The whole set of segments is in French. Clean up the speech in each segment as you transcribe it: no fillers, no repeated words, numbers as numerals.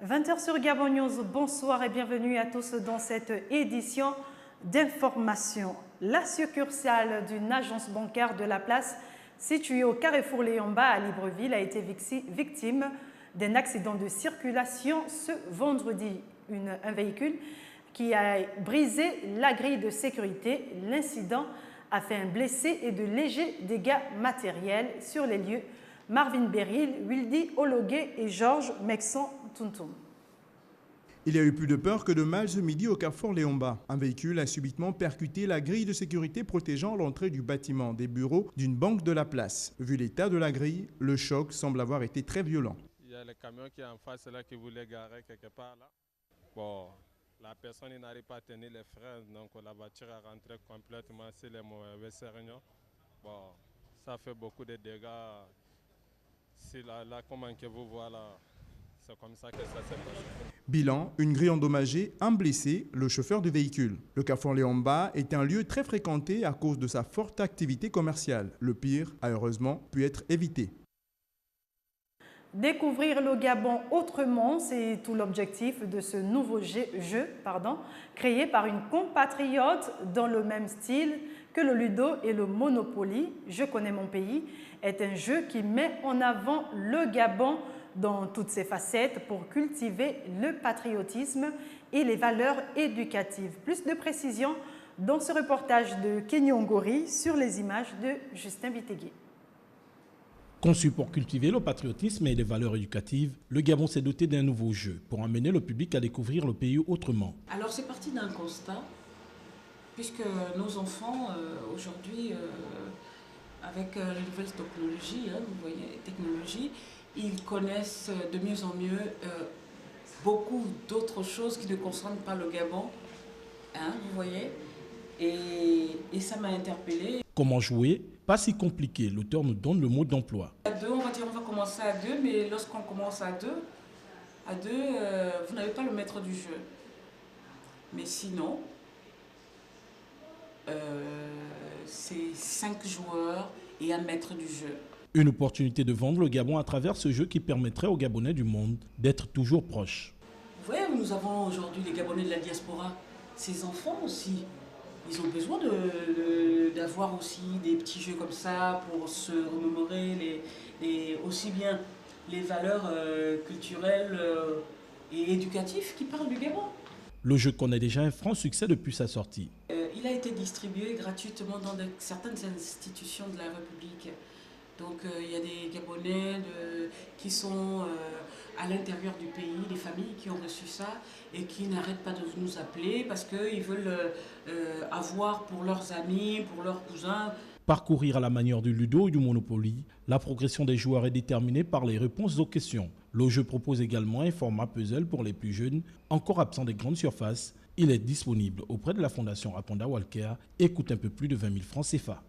20h sur Gabon News, bonsoir et bienvenue à tous dans cette édition d'information. La succursale d'une agence bancaire de la place située au Carrefour Léon-Bas à Libreville a été victime d'un accident de circulation ce vendredi. Un véhicule qui a brisé la grille de sécurité. L'incident a fait un blessé et de légers dégâts matériels sur les lieux. Marvin Beril, Wildy Ologué et Georges Mexon-Tuntum. Il y a eu plus de peur que de mal ce midi au Carrefour Léon-Bas. Un véhicule a subitement percuté la grille de sécurité protégeant l'entrée du bâtiment des bureaux d'une banque de la place. Vu l'état de la grille, le choc semble avoir été très violent. Il y a le camion qui est en face là qui voulait garer quelque part là. Bon, la personne n'arrive pas à tenir les freins, donc la voiture est rentrée complètement sur les mauvais serrures. Bon, ça fait beaucoup de dégâts. Si là comment que vous voyez là, c'est comme ça que ça s'est passé. Bilan, une grille endommagée, un blessé, le chauffeur du véhicule. Le Carrefour Léon-Bas est un lieu très fréquenté à cause de sa forte activité commerciale. Le pire a heureusement pu être évité. Découvrir le Gabon autrement, c'est tout l'objectif de ce nouveau jeu créé par une compatriote dans le même style que le Ludo et le Monopoly. Je connais mon pays est un jeu qui met en avant le Gabon dans toutes ses facettes pour cultiver le patriotisme et les valeurs éducatives. Plus de précisions dans ce reportage de Kenyon Gori sur les images de Justin Vitegui. Conçu pour cultiver le patriotisme et les valeurs éducatives, le Gabon s'est doté d'un nouveau jeu pour amener le public à découvrir le pays autrement. Alors c'est parti d'un constat, puisque nos enfants aujourd'hui, avec les nouvelles technologies, ils connaissent de mieux en mieux beaucoup d'autres choses qui ne concernent pas le Gabon, vous voyez, et ça m'a interpellée. Comment jouer? Pas si compliqué, l'auteur nous donne le mot d'emploi. À deux, on va dire on va commencer à deux, mais lorsqu'on commence à deux, vous n'avez pas le maître du jeu. Mais sinon, c'est 5 joueurs et un maître du jeu. Une opportunité de vendre le Gabon à travers ce jeu qui permettrait aux Gabonais du monde d'être toujours proches. Vous voyez, nous avons aujourd'hui les Gabonais de la diaspora, ces enfants aussi. Ils ont besoin d'avoir aussi des petits jeux comme ça pour se remémorer aussi bien les valeurs culturelles et éducatives qui parlent du Gabon. Le jeu connaît déjà un franc succès depuis sa sortie. Il a été distribué gratuitement dans certaines institutions de la République. Donc il y a des Gabonais qui sont à l'intérieur du pays, des familles qui ont reçu ça et qui n'arrêtent pas de nous appeler parce qu'ils veulent avoir pour leurs amis, pour leurs cousins. Parcourir à la manière du Ludo ou du Monopoly, la progression des joueurs est déterminée par les réponses aux questions. Le jeu propose également un format puzzle pour les plus jeunes, encore absent des grandes surfaces. Il est disponible auprès de la Fondation Raponda Walker et coûte un peu plus de 20 000 francs CFA.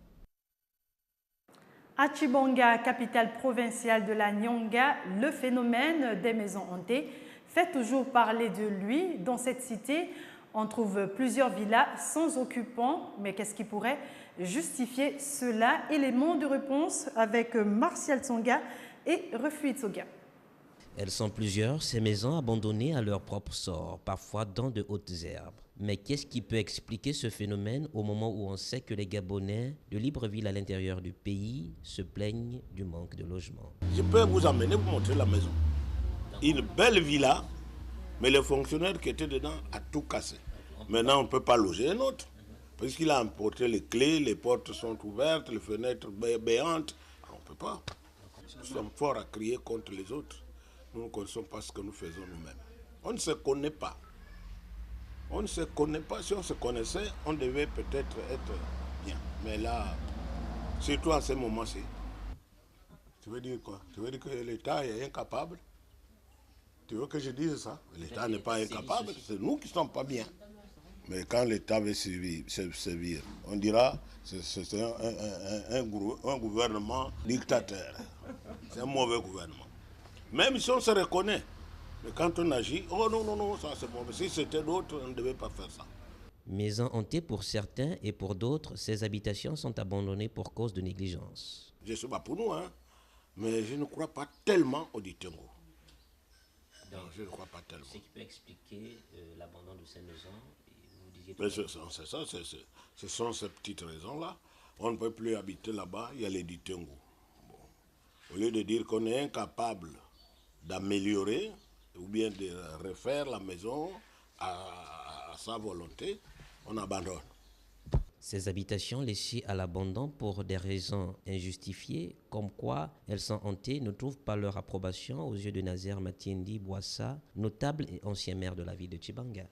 À Chibonga, capitale provinciale de la Nyonga, le phénomène des maisons hantées fait toujours parler de lui. Dans cette cité, on trouve plusieurs villas sans occupants. Mais qu'est-ce qui pourrait justifier cela? Élément de réponse avec Martial Tsonga et Refuit Tsoga. Elles sont plusieurs, ces maisons abandonnées à leur propre sort, parfois dans de hautes herbes. Mais qu'est-ce qui peut expliquer ce phénomène au moment où on sait que les Gabonais de Libreville à l'intérieur du pays se plaignent du manque de logement? Je peux vous emmener, vous montrer la maison. Une belle villa, mais le fonctionnaire qui était dedans a tout cassé. Maintenant, on ne peut pas loger un autre, parce qu'il a emporté les clés, les portes sont ouvertes, les fenêtres béantes. On ne peut pas. Nous sommes forts à crier contre les autres. Nous ne connaissons pas ce que nous faisons nous-mêmes. On ne se connaît pas. On ne se connaît pas. Si on se connaissait, on devait peut-être être bien. Mais là, surtout en ce moment-ci. Tu veux dire quoi? Tu veux dire que l'État est incapable? Tu veux que je dise ça? L'État n'est pas incapable, c'est nous qui ne sommes pas bien. Mais quand l'État veut servir, on dira que c'est un gouvernement dictateur. C'est un mauvais gouvernement. Même si on se reconnaît. Mais quand on agit, oh non, ça c'est mauvais. Si c'était d'autres, on ne devait pas faire ça. Maisons hantées pour certains et pour d'autres, ces habitations sont abandonnées pour cause de négligence. Je ne sais pas pour nous, mais je ne crois pas tellement au Ditengo. Non, je ne crois pas tellement. Ce qui peut expliquer l'abandon de ces maisons. Vous disiez Mais c'est ça, ce sont ces petites raisons-là. On ne peut plus habiter là-bas, il y a les Ditengu. Bon. Au lieu de dire qu'on est incapable d'améliorer ou bien de refaire la maison à sa volonté, on abandonne. Ces habitations laissées à l'abandon pour des raisons injustifiées, comme quoi elles sont hantées, ne trouvent pas leur approbation aux yeux de Nazer Matiendi Bouassa, notable et ancien maire de la ville de Tchibanga.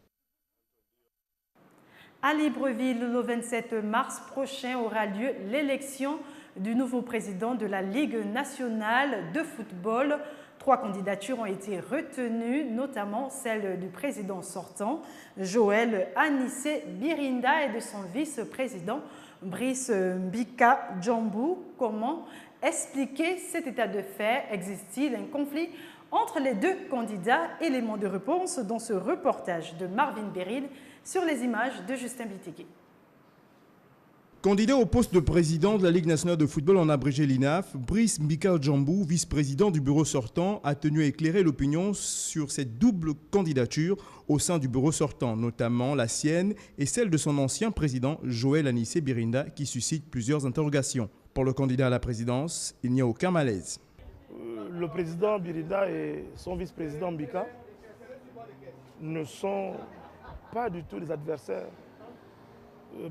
À Libreville, le 27 mars prochain aura lieu l'élection du nouveau président de la Ligue nationale de football. 3 candidatures ont été retenues, notamment celle du président sortant, Joël Anissé Birinda, et de son vice-président, Brice Mbika Djambou. Comment expliquer cet état de fait? Existe-t-il un conflit entre les 2 candidats? Élément de réponse dans ce reportage de Marvin Beryl sur les images de Justin Bitiki. Candidat au poste de président de la Ligue nationale de football en abrégé l'INAF, Brice Mbika Djambou, vice-président du bureau sortant, a tenu à éclairer l'opinion sur cette double candidature au sein du bureau sortant, notamment la sienne et celle de son ancien président Joël Anissé Birinda, qui suscite plusieurs interrogations. Pour le candidat à la présidence, il n'y a aucun malaise. Le président Birinda et son vice-président Mbika ne sont pas du tout des adversaires.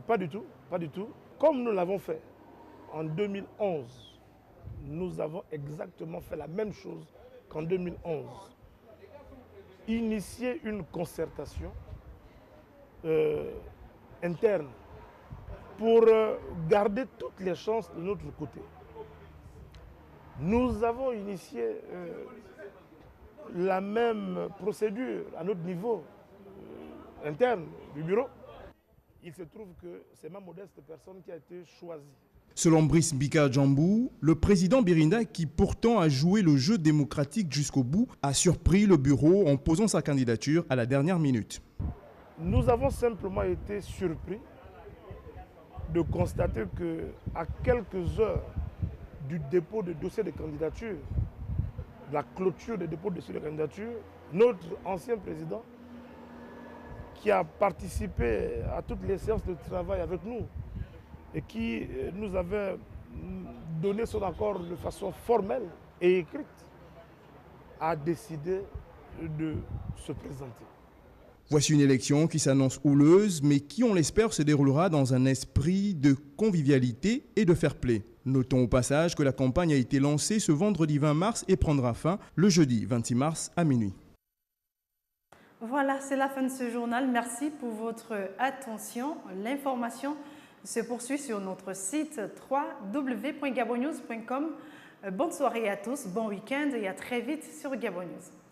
Pas du tout, pas du tout. Comme nous l'avons fait en 2011, nous avons exactement fait la même chose qu'en 2011. Initier une concertation interne pour garder toutes les chances de notre côté. Nous avons initié la même procédure à notre niveau interne du bureau. Il se trouve que c'est ma modeste personne qui a été choisie. Selon Brice Mbika Djambou, le président Birinda, qui pourtant a joué le jeu démocratique jusqu'au bout, a surpris le bureau en posant sa candidature à la dernière minute. Nous avons simplement été surpris de constater qu'à quelques heures du dépôt de dossier de candidature, de la clôture des dépôts de dossier de candidature, notre ancien président, qui a participé à toutes les séances de travail avec nous et qui nous avait donné son accord de façon formelle et écrite, a décidé de se présenter. Voici une élection qui s'annonce houleuse, mais qui, on l'espère, se déroulera dans un esprit de convivialité et de fair-play. Notons au passage que la campagne a été lancée ce vendredi 20 mars et prendra fin le jeudi 26 mars à minuit. Voilà, c'est la fin de ce journal. Merci pour votre attention. L'information se poursuit sur notre site www.gabonnews.com. Bonne soirée à tous, bon week-end et à très vite sur Gabon News.